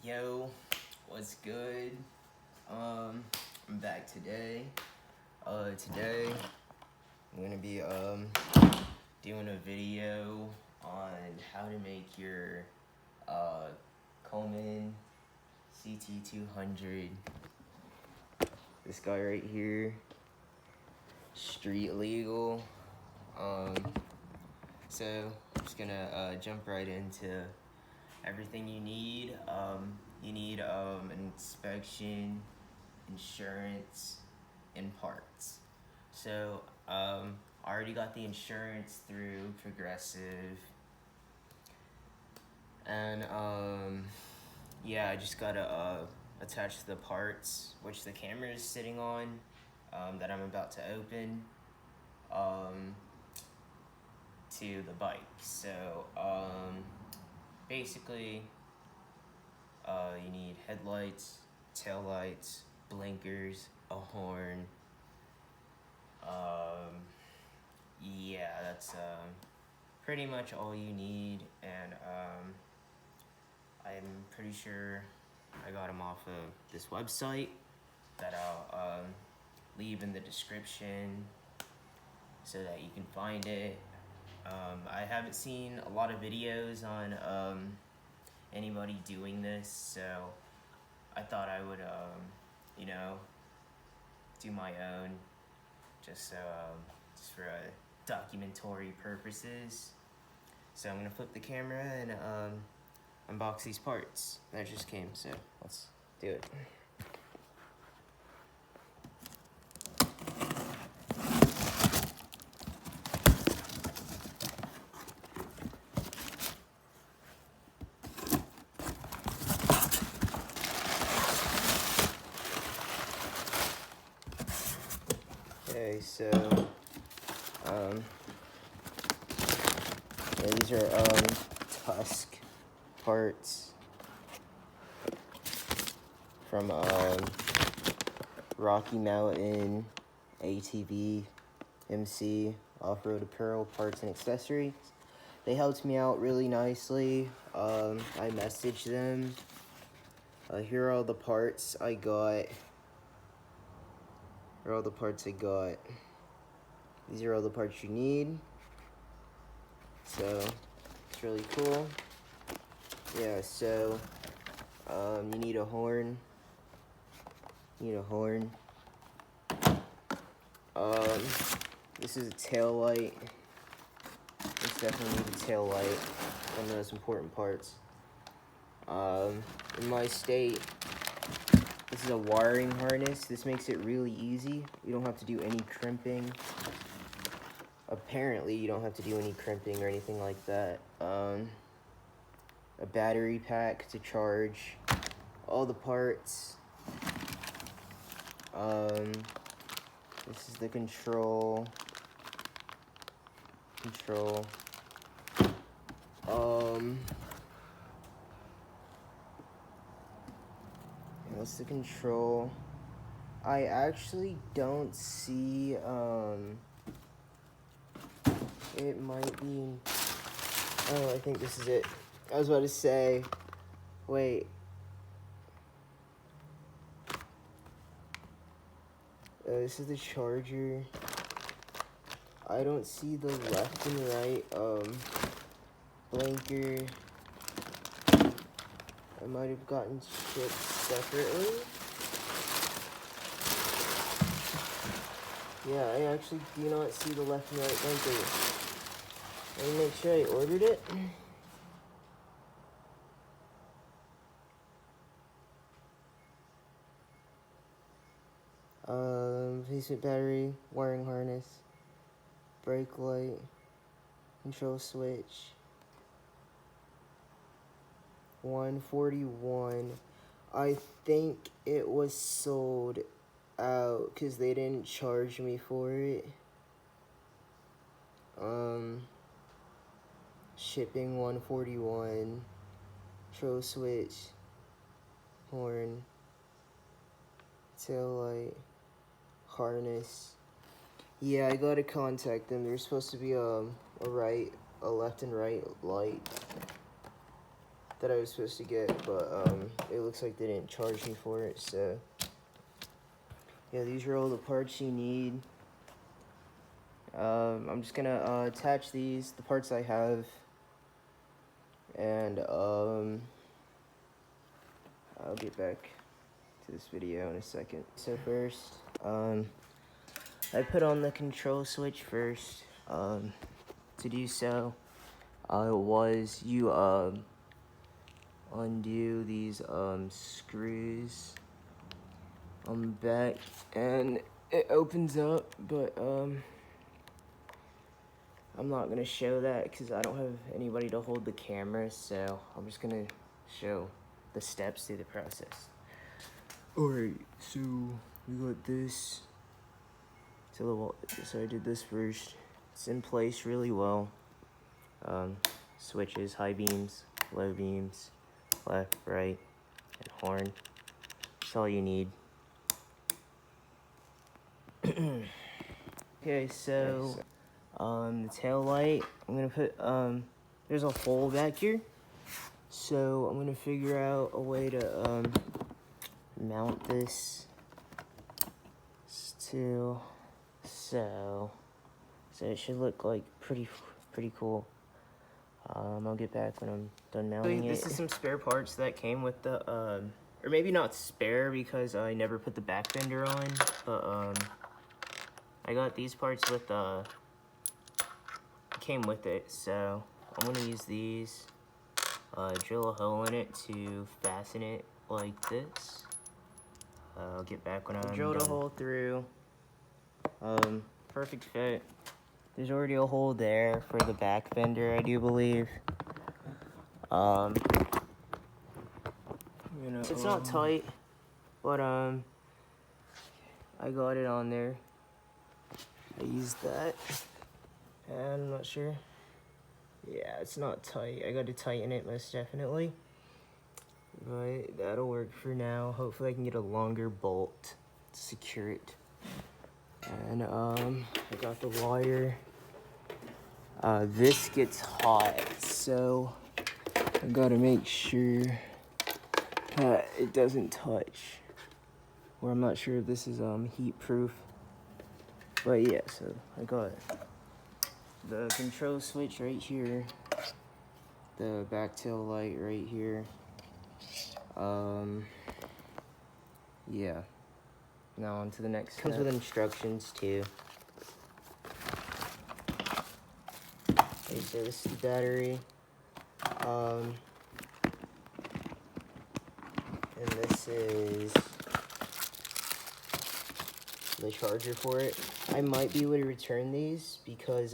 Yo, what's good? I'm back today. Today I'm gonna be doing a video on how to make your Coleman CT200. This guy right here, street legal. So I'm just gonna jump right into everything you need. You need an inspection, insurance, and parts. So I already got the insurance through Progressive, and yeah, I just gotta attach the parts, which the camera is sitting on, that I'm about to open, to the bike. So basically, you need headlights, taillights, blinkers, a horn. Yeah, that's pretty much all you need, and I'm pretty sure I got them off of this website that I'll leave in the description so that you can find it. I haven't seen a lot of videos on anybody doing this, so I thought I would, do my own, just for documentary purposes. So I'm gonna flip the camera and unbox these parts that just came. So let's do it. Okay, so yeah, these are Tusk parts from Rocky Mountain ATV MC Off-Road Apparel Parts and Accessories. They helped me out really nicely. I messaged them. Here are all the parts I got. Here are all the parts I got. These are all the parts you need. So it's really cool. Yeah, so you need a horn. This is a tail light. This definitely needs a tail light. One of the most important parts. In my state, this is a wiring harness. This makes it really easy. You don't have to do any crimping. Apparently, you don't have to do any crimping or anything like that. A battery pack to charge all the parts. This is the control. That's the control. I actually don't see, it might be, oh, I think this is it. I was about to say, wait. This is the charger. I don't see the left and right, blinker. I might have gotten shipped separately. Yeah, I actually do not see the left and right blinker. Let me make sure I ordered it. Replacement battery, wiring harness, brake light, control switch. 141. I think it was sold out because they didn't charge me for it. Shipping 141. Control switch, horn, tail light, harness. Yeah, I gotta contact them. There's supposed to be a left and right light. that I was supposed to get, but it looks like they didn't charge me for it, so yeah, these are all the parts you need. I'm just gonna attach the parts I have, and I'll get back to this video in a second. So first, I put on the control switch first. To do so, you undo these screws on the back, and it opens up, but I'm not gonna show that because I don't have anybody to hold the camera, so I'm just gonna show the steps through the process. Alright, so we got this. So I did this first. It's in place really well. Switches, high beams, low beams, left, right, and horn. That's all you need. Okay, so the tail light, I'm gonna put there's a hole back here, so I'm gonna figure out a way to mount this to so it should look like pretty cool. I'll get back when I'm done mounting it. This is some spare parts that came with the or maybe not spare because I never put the back fender on, but I got these parts with came with it, so I'm gonna use these, drill a hole in it to fasten it like this. I'll get back when I'm done. Drilled a hole through, perfect fit. There's already a hole there for the back fender, I do believe. It's not tight, but I got it on there. I used that, and I'm not sure. Yeah, it's not tight. I got to tighten it most definitely, but that'll work for now. Hopefully I can get a longer bolt to secure it. And I got the wire. This gets hot, so I gotta make sure that it doesn't touch. Or I'm not sure if this is heat proof. But yeah, so I got the control switch right here, the back tail light right here. Yeah. Now on to the next step. Comes with instructions too. Okay, so this is the battery. And this is the charger for it. I might be able to return these because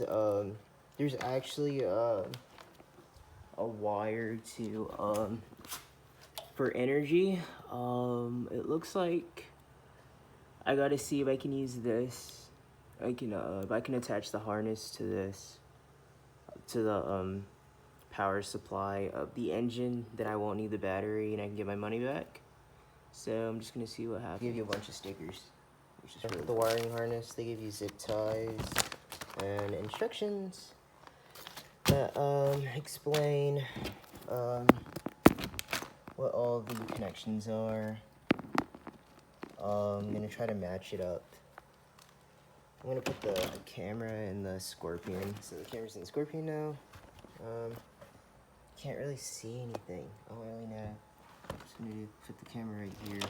there's actually a wire to for energy. It looks like I gotta see if I can use this. If I can attach the harness to this, to the power supply of the engine, then I won't need the battery and I can get my money back. So I'm just gonna see what happens. Give you a bunch of stickers, which is really the wiring harness. They give you zip ties and instructions that explain what all the connections are. I'm gonna try to match it up. I'm gonna put the camera in the Scorpion. So the camera's in the Scorpion now. Can't really see anything. Oh, I really know. I'm just gonna put the camera right here.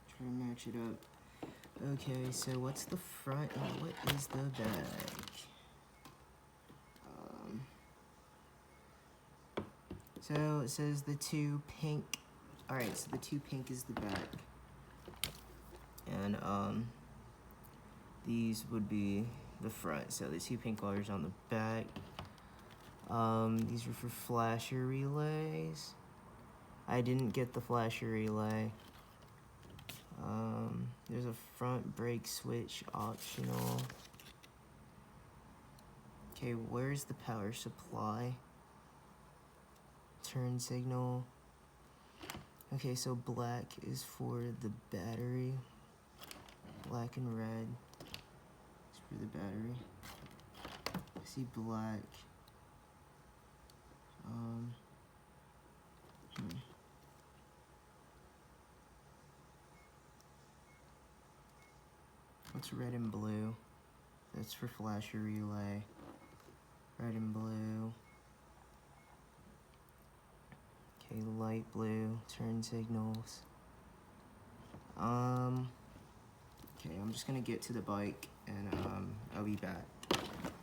Try to match it up. Okay, so what's the front and what is the back? So it says the two pink. Alright, so the two pink is the back. And these would be the front. So the two pink wires on the back. These are for flasher relays. I didn't get the flasher relay. There's a front brake switch optional. Okay, where's the power supply? Turn signal. Okay, so black is for the battery. Black and red is for the battery. I see black. It's red and blue. That's for flasher relay. Red and blue. Okay, light blue, turn signals. Okay, I'm just gonna get to the bike and I'll be back.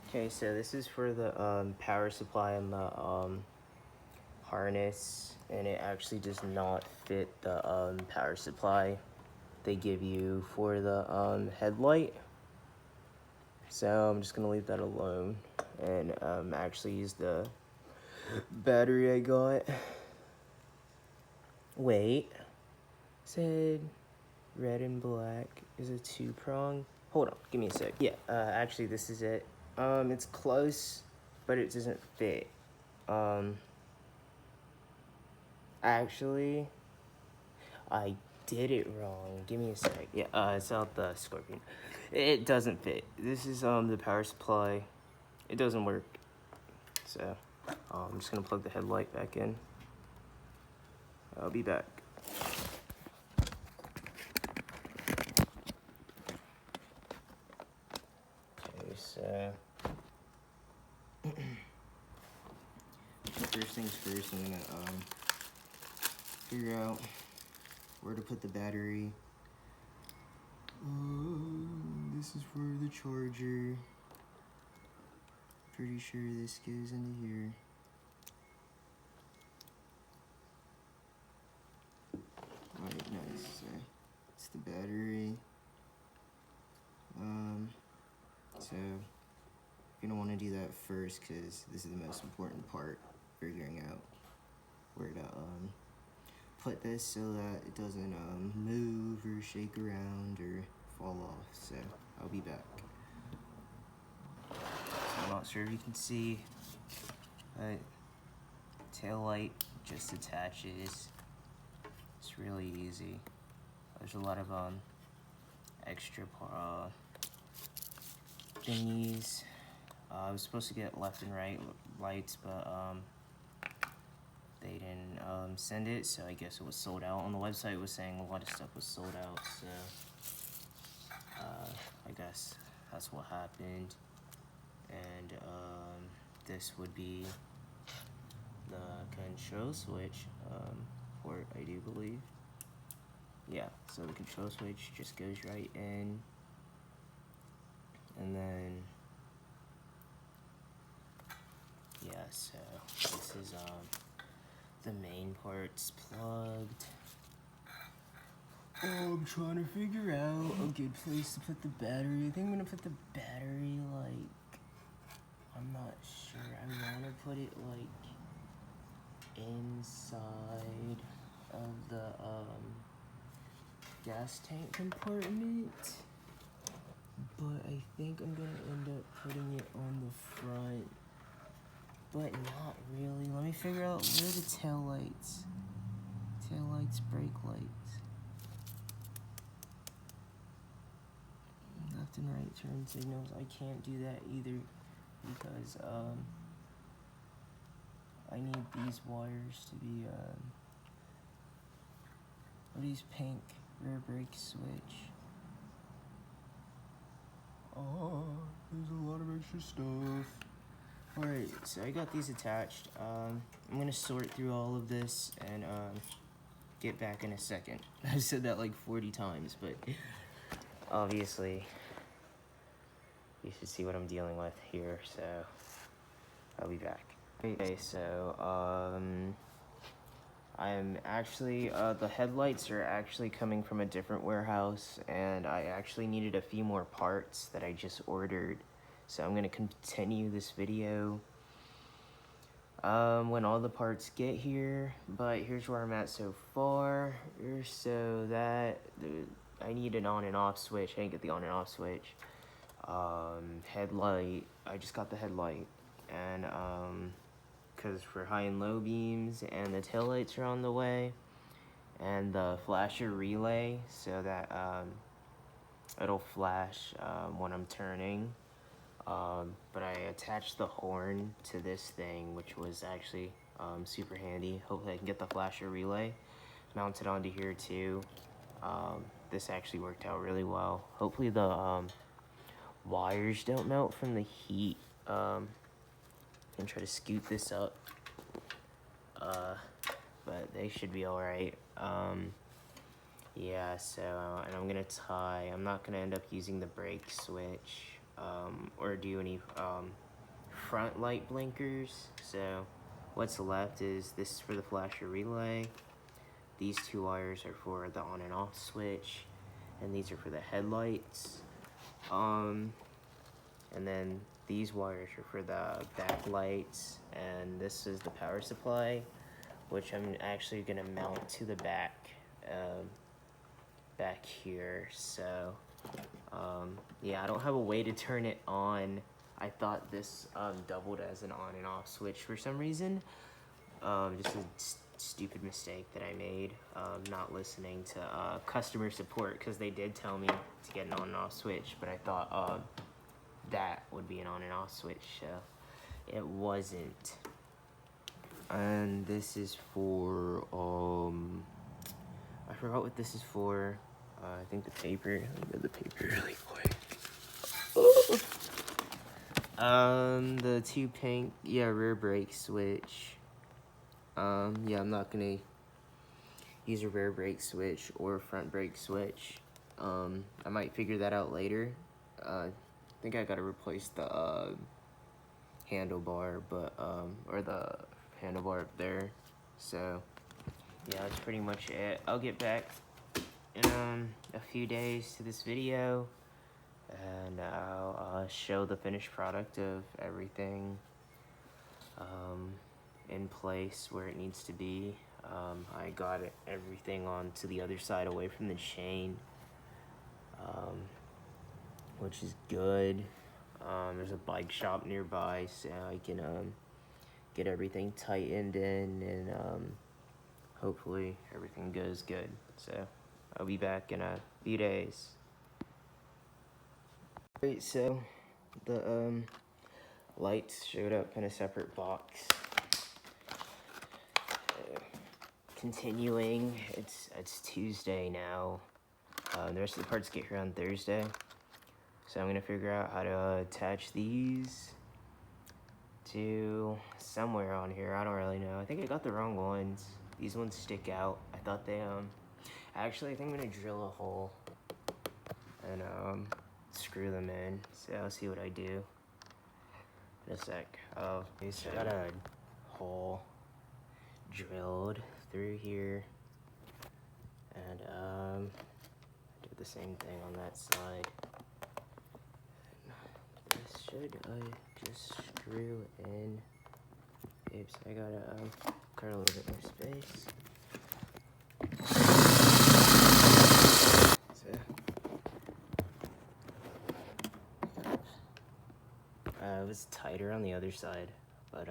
Okay, so this is for the power supply and the harness, and it actually does not fit the power supply they give you for the headlight. So I'm just gonna leave that alone and actually use the battery I got. Wait, said red and black is a 2-prong. Hold on, give me a sec. Yeah, actually this is it. It's close, but it doesn't fit. Actually, I did it wrong. Give me a sec. Yeah, it's out the Scorpion. It doesn't fit. This is the power supply. It doesn't work. So I'm just gonna plug the headlight back in. I'll be back. Okay, so first things first, I'm gonna figure out where to put the battery. This is for the charger. Pretty sure this goes into here. Alright, nice. So it's the battery. So you're gonna want to do that first because this is the most important part, figuring out where to put this so that it doesn't move or shake around or fall off. So I'll be back. So I'm not sure if you can see, but tail light just attaches. It's really easy. There's a lot of extra thingies. I was supposed to get left and right lights, but they didn't send it, so I guess it was sold out. On the website it was saying a lot of stuff was sold out, so I guess that's what happened. And this would be the control switch port, I do believe. Yeah, so the control switch just goes right in, and then yeah, so this is the main part's plugged. I'm trying to figure out a good place to put the battery. I think I'm gonna put the battery like, I'm not sure. I wanna put it like inside of the gas tank compartment, but I think I'm gonna end up putting it on the front, but not really. Let me figure out where the tail lights, brake lights, left and right turn signals. I can't do that either because I need these wires to be these pink rear brake switch. Oh, there's a lot of extra stuff. Alright, so I got these attached. I'm gonna sort through all of this and get back in a second. I've said that like 40 times, but obviously you should see what I'm dealing with here, so I'll be back. Okay, so I'm actually, the headlights are actually coming from a different warehouse, and I actually needed a few more parts that I just ordered. So I'm gonna continue this video when all the parts get here, but here's where I'm at so far. So that, I need an on and off switch. I didn't get the on and off switch. Headlight, I just got the headlight, and because for high and low beams, and the taillights are on the way, and the flasher relay so that it'll flash when I'm turning. But I attached the horn to this thing, which was actually super handy. Hopefully I can get the flasher relay mounted onto here too. this actually worked out really well. Hopefully the wires don't melt from the heat. I'm gonna try to scoot this up, but they should be all right. Yeah, so, and I'm gonna tie, I'm not gonna end up using the brake switch, or do any, front light blinkers. So what's left is this is for the flasher relay. These two wires are for the on and off switch, and these are for the headlights. And then these wires are for the backlights, and this is the power supply, which I'm actually gonna mount to the back here. So yeah, I don't have a way to turn it on. I thought this doubled as an on and off switch for some reason. Just a stupid mistake that I made, not listening to customer support, because they did tell me to get an on and off switch, but I thought that would be an on and off switch, so it wasn't. And this is for, I forgot what this is for. I think the paper, let me get the paper really quick. The two pink, yeah, rear brake switch. Yeah, I'm not gonna use a rear brake switch or a front brake switch. I might figure that out later. I think I gotta replace the handlebar, but or the handlebar up there. So yeah, that's pretty much it. I'll get back in a few days to this video, and I'll show the finished product of everything in place where it needs to be. I got everything onto the other side away from the chain, which is good. There's a bike shop nearby, so I can get everything tightened in, and hopefully everything goes good. So I'll be back in a few days. Alright, so the lights showed up in a separate box. Continuing, it's Tuesday now. The rest of the parts get here on Thursday. So I'm gonna figure out how to attach these to somewhere on here. I don't really know. I think I got the wrong ones. These ones stick out. I thought they, actually I think I'm gonna drill a hole and screw them in. So I'll see what I do in a sec. Oh, so I got a hole drilled through here, and do the same thing on that side. This should just screw in. Oops, I gotta cut a little bit more space. So it was tighter on the other side, but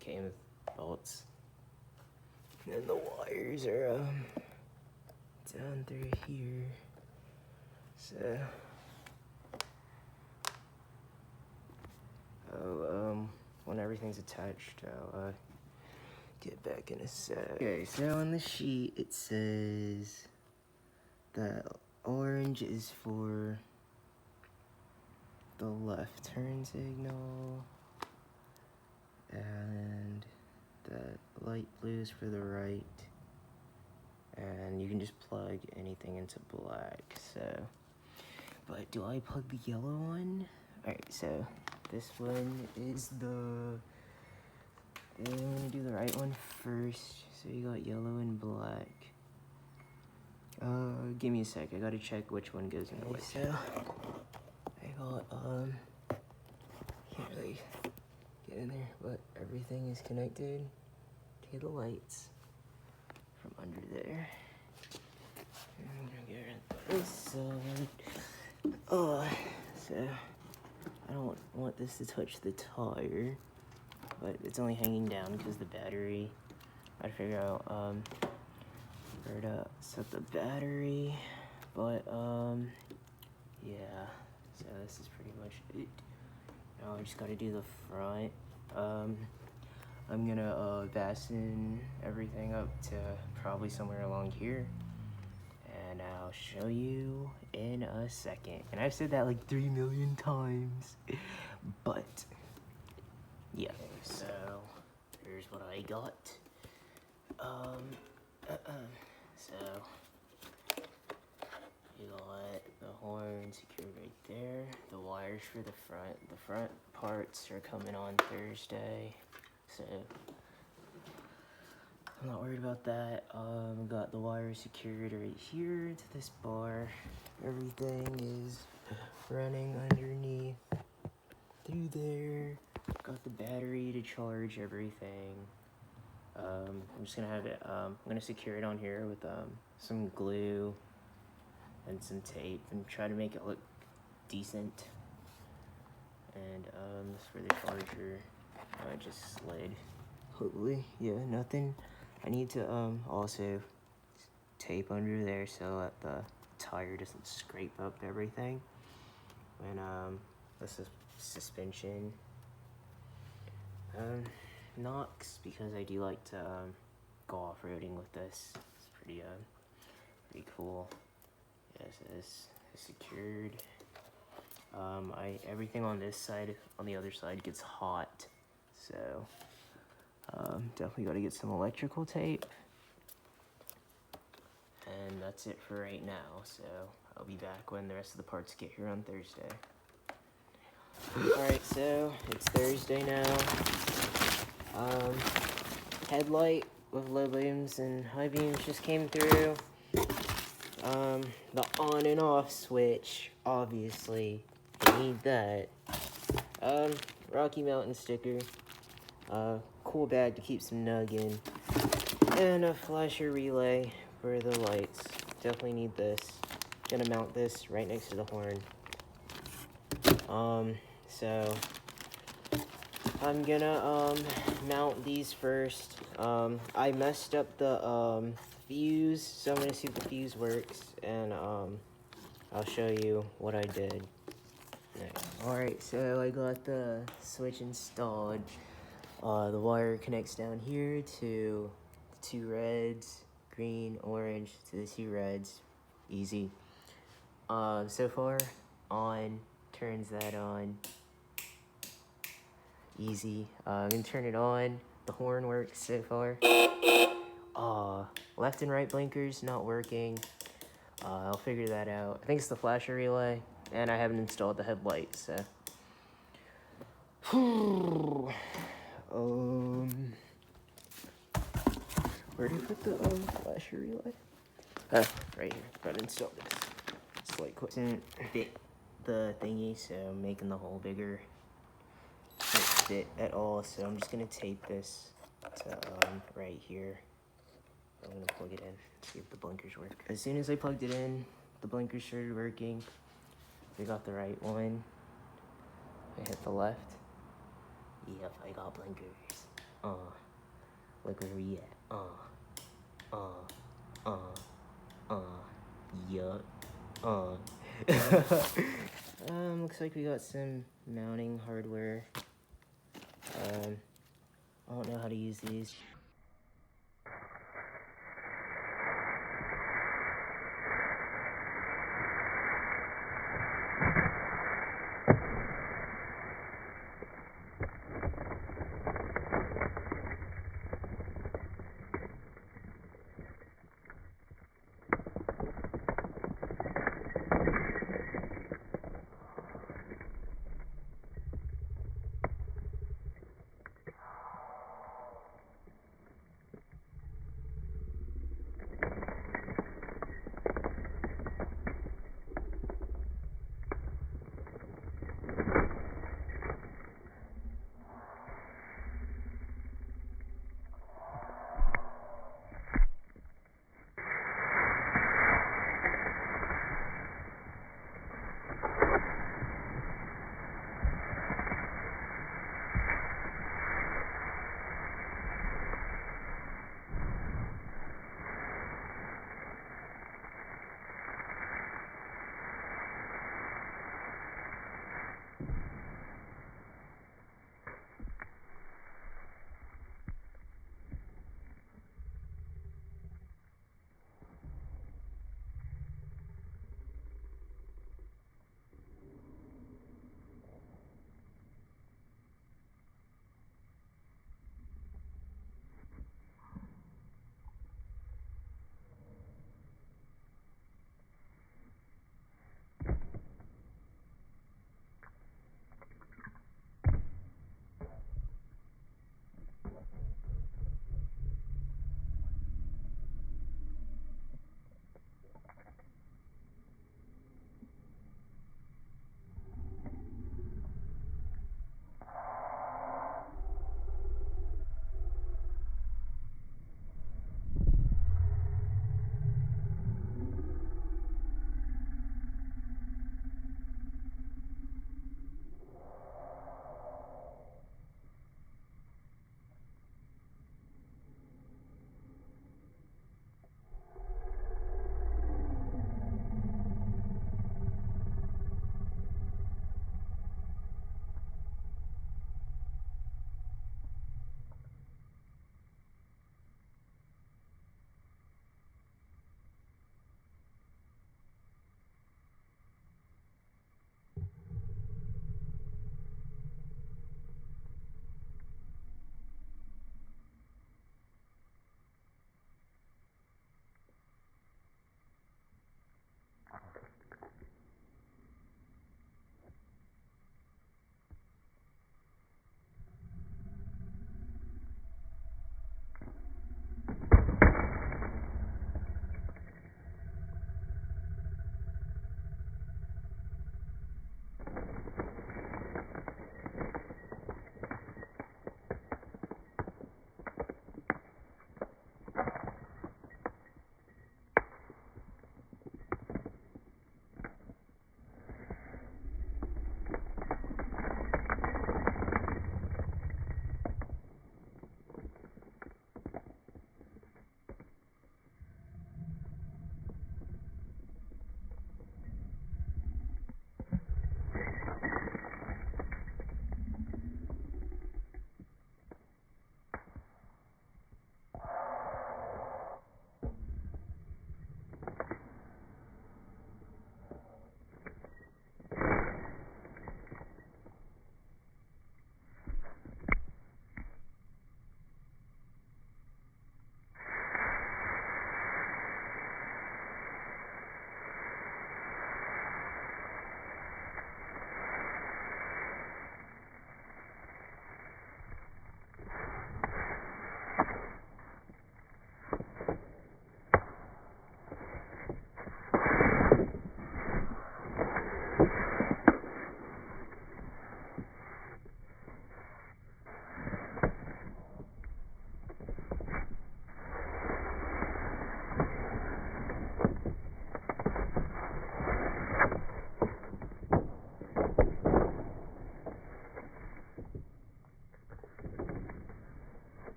came with bolts. And the wires are down through here. So when everything's attached, I'll get back in a sec. Okay, so on the sheet it says that orange is for the left turn signal, and the light blue is for the right, and you can just plug anything into black. So, but do I plug the yellow one? Alright, so this one is I'm gonna do the right one first. So you got yellow and black. Give me a sec, I gotta check which one goes in which. So I got can't really get in there, but everything is connected to the lights from under there. And I'm gonna get it this side. So I don't want this to touch the tire, but it's only hanging down because the battery. I'd figure out where to set the battery, but yeah. So this is pretty much it. Now I just gotta do the front. I'm gonna fasten everything up to probably somewhere along here, and I'll show you in a second. And I've said that like 3 million times, but yeah. So here's what I got. So you got the horn secured right there. The wires for the front parts are coming on Thursday, so I'm not worried about that. Got the wires secured right here to this bar. Everything is running underneath through there. Got the battery to charge everything. I'm just gonna have it, I'm gonna secure it on here with some glue and some tape and try to make it look decent. And this for the charger. I just slid. Hopefully, yeah, nothing. I need to also tape under there so that the tire doesn't scrape up everything. And this is suspension. Knocks, because I do like to go off-roading with this. It's pretty cool. Yes, it's secured. Everything on this side, on the other side, gets hot, so definitely got to get some electrical tape. And that's it for right now. So I'll be back when the rest of the parts get here on Thursday. Alright, so it's Thursday now. Headlight with low beams and high beams just came through. The on and off switch, obviously, I need that. Rocky Mountain sticker. Cool bag to keep some nug in. And a flasher relay for the lights. Definitely need this. Gonna mount this right next to the horn. So I'm gonna mount these first. I messed up the fuse, so I'm gonna see if the fuse works, and I'll show you what I did next. Alright, so I got the switch installed. The wire connects down here to the 2 reds, green, orange, to the 2 reds. Easy. So far, on, turns that on. Easy. I'm gonna turn it on. The horn works so far. Left and right blinkers not working. I'll figure that out. I think it's the flasher relay, and I haven't installed the headlight, so. Where did I put the flasher relay? Oh, right here. Gotta install this. Slight quick. Didn't fit the thingy, so I'm making the hole bigger. Didn't fit at all, so I'm just gonna tape this to right here. I'm gonna plug it in, see if the blinkers work. As soon as I plugged it in, the blinkers started working. We got the right one. I hit the left. Yep, I got blinkers. Look where we at. Yup. Looks like we got some mounting hardware. I don't know how to use these.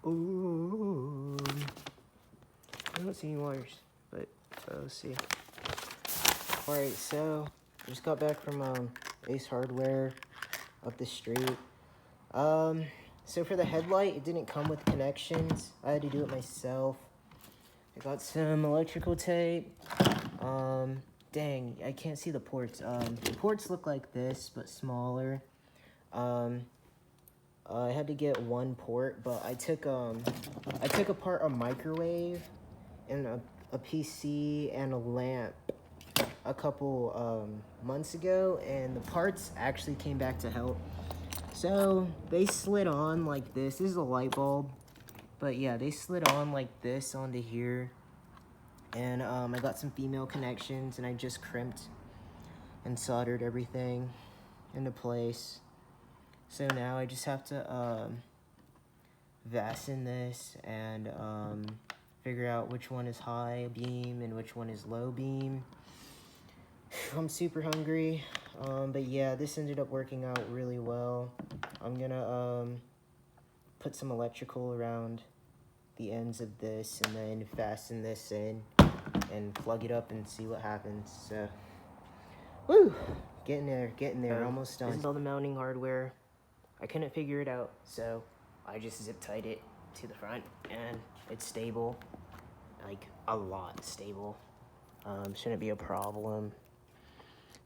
Ooh. I don't see any wires, but let's see. Alright, so I just got back from Ace Hardware up the street. So for the headlight, it didn't come with connections. I had to do it myself. I got some electrical tape. Dang, I can't see the ports. The ports look like this, but smaller. I had to get one port, but I took apart a microwave and a PC and a lamp a couple months ago, and the parts actually came back to help. So they slid on like this. This is a light bulb, but yeah, they slid on like this onto here. And I got some female connections, and I just crimped and soldered everything into place. So now I just have to fasten this and figure out which one is high beam and which one is low beam. I'm super hungry, but yeah, this ended up working out really well. I'm gonna put some electrical around the ends of this and then fasten this in and plug it up and see what happens. So, woo! Getting there, almost done. This is all the mounting hardware. I couldn't figure it out, so I just zip tied it to the front, and it's stable, like a lot stable. Shouldn't be a problem.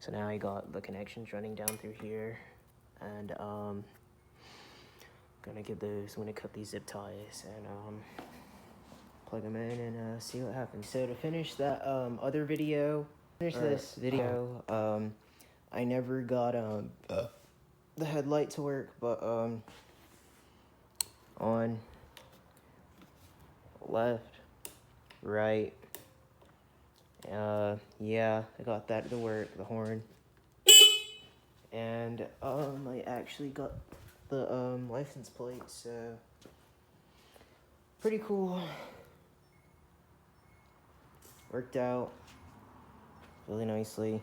So now I got the connections running down through here, and I'm gonna cut these zip ties and plug them in and see what happens. So to finish that this video, I never got the headlight to work, but on, left, right, yeah, I got that to work, the horn, and I actually got the license plate, so pretty cool. Worked out really nicely.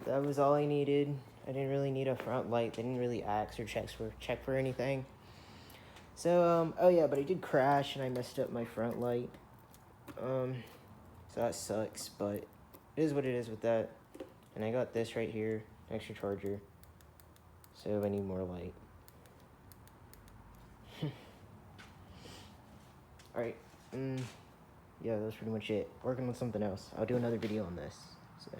That was all I needed. I didn't really need a front light. They didn't really ask or check for anything. So oh yeah, but I did crash and I messed up my front light. So that sucks, but it is what it is with that. And I got this right here, extra charger. So I need more light. Alright, yeah, that's pretty much it. Working on something else. I'll do another video on this. So.